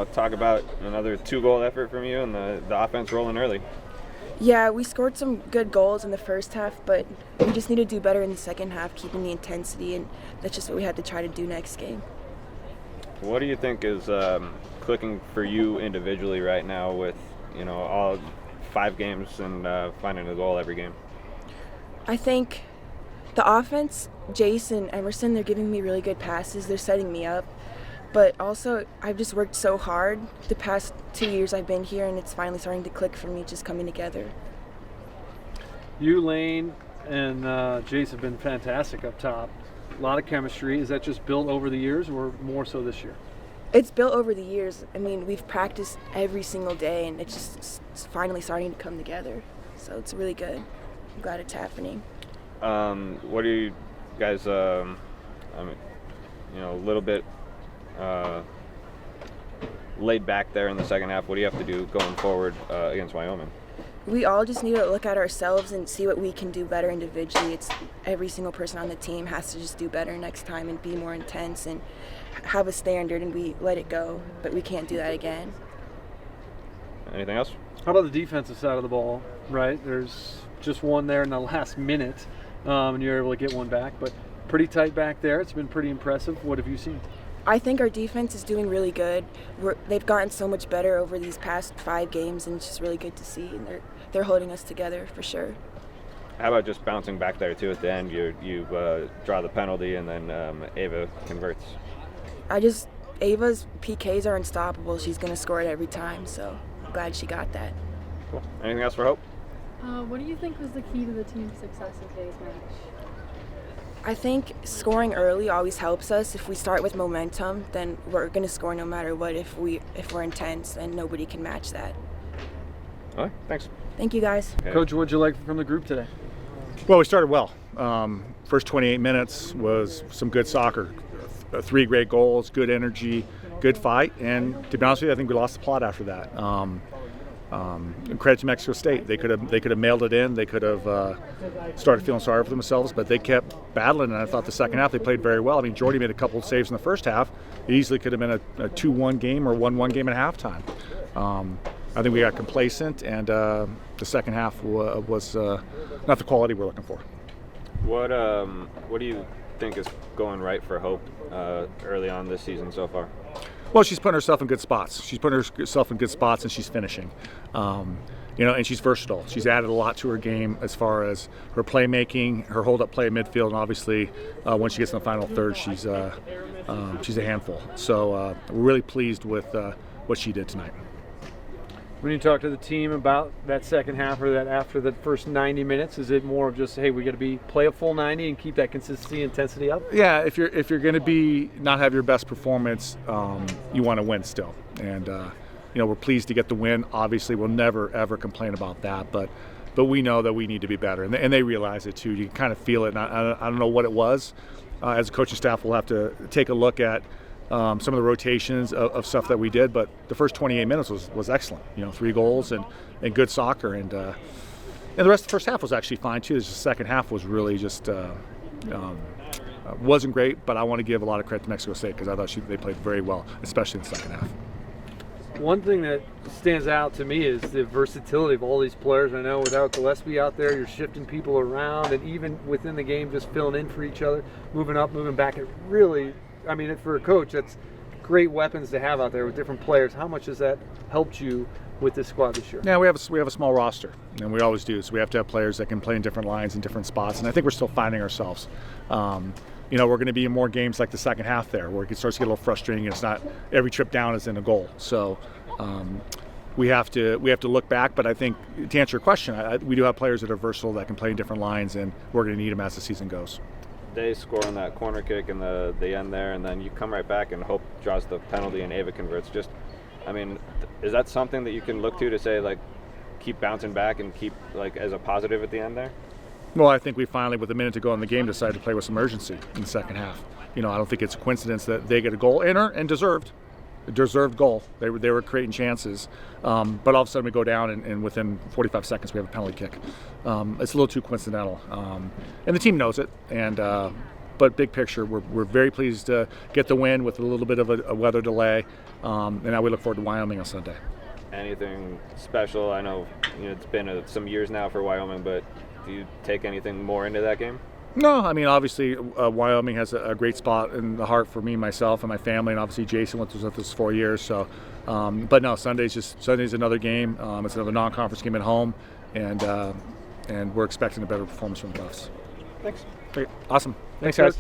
talk about another 2-goal effort from you and the offense rolling early. Yeah, we scored some good goals in the first half, but we just need to do better in the second half, keeping the intensity, and that's just what we have to try to do next game. What do you think is clicking for you individually right now with, all 5 games and finding a goal every game? I think the offense, Jason, Emerson, they're giving me really good passes. They're setting me up. But also, I've just worked so hard the past 2 years I've been here, and it's finally starting to click for me, just coming together. You, Lane, and Jace have been fantastic up top. A lot of chemistry. Is that just built over the years or more so this year? It's built over the years. I mean, we've practiced every single day, and it's finally starting to come together. So it's really good. I'm glad it's happening. What do you guys, a little bit laid back there in the second half. What do you have to do going forward against Wyoming? We all just need to look at ourselves and see what we can do better individually. It's every single person on the team has to just do better next time and be more intense and have a standard, and we let it go, but we can't do that again. Anything else? How about the defensive side of the ball, right? There's just one there in the last minute, and you're able to get one back, but pretty tight back there. It's been pretty impressive. What have you seen? I think our defense is doing really good. They've gotten so much better over these past 5 games, and it's just really good to see. And they're holding us together for sure. How about just bouncing back there too at the end? You draw the penalty, and then Ava converts. Ava's PKs are unstoppable. She's going to score it every time, so I'm glad she got that. Cool. Anything else for Hope? What do you think was the key to the team's success in today's match? I think scoring early always helps us. If we start with momentum, then we're going to score no matter what. If we're intense, then nobody can match that. All right, thanks. Thank you, guys. Okay. Coach, what'd you like from the group today? Well, we started well. First 28 minutes was some good soccer. 3 great goals, good energy, good fight, and to be honest with you, I think we lost the plot after that. And credit to Mexico State. They could have mailed it in. They could have started feeling sorry for themselves, but they kept battling, and I thought the second half they played very well. I mean, Jordy made a couple of saves in the first half. It easily could have been a 2-1 game or 1-1 game at halftime. I think we got complacent, and the second half was not the quality we're looking for. What do you think is going right for Hope early on this season so far? Well, she's putting herself in good spots. And she's finishing. And she's versatile. She's added a lot to her game as far as her playmaking, her hold-up play in midfield, and obviously when she gets in the final third, she's a handful. So we're really pleased with what she did tonight. When you talk to the team about that second half or that after the first 90 minutes, is it more of just, hey, we got to play a full 90 and keep that consistency and intensity up? Yeah, if you're going to not have your best performance, you want to win still. And we're pleased to get the win. Obviously, we'll never ever complain about that, but we know that we need to be better, and they realize it too. You can kind of feel it. And I don't know what it was. As a coaching staff, we'll have to take a look at some of the rotations of stuff that we did, but the first 28 minutes was excellent. 3 goals and good soccer, and the rest of the first half was actually fine too. The second half was really just wasn't great, but I want to give a lot of credit to Mexico State because I thought they played very well, especially in the second half. One thing that stands out to me is the versatility of all these players. I know without Gillespie out there, you're shifting people around, and even within the game, just filling in for each other, moving up, moving back. It really, for a coach, that's great weapons to have out there with different players. How much has that helped you with this squad this year? Yeah, we have a small roster, and we always do. So we have to have players that can play in different lines and different spots, and I think we're still finding ourselves. We're going to be in more games like the second half there, where it starts to get a little frustrating. And it's not every trip down is in a goal. So we have to look back. But I think to answer your question, we do have players that are versatile that can play in different lines, and we're going to need them as the season goes. They score on that corner kick in the end there, and then you come right back and Hope draws the penalty and Ava converts. Is that something that you can look to say, like, keep bouncing back and keep, like, as a positive at the end there? Well, I think we finally, with a minute to go in the game, decided to play with some urgency in the second half. I don't think it's a coincidence that they get a goal, and deserved goal. They were creating chances, but all of a sudden we go down, and within 45 seconds we have a penalty kick. It's a little too coincidental, and the team knows it. And but big picture, we're very pleased to get the win with a little bit of a weather delay, and now we look forward to Wyoming on Sunday. Anything special? I know, it's been some years now for Wyoming, but do you take anything more into that game? No, I mean, obviously Wyoming has a great spot in the heart for me, myself, and my family, and obviously Jason was with us 4 years. So, but no, Sunday's another game. It's another non-conference game at home, and we're expecting a better performance from the Buffs. Thanks. Great. Awesome. Thanks, Thanks, guys.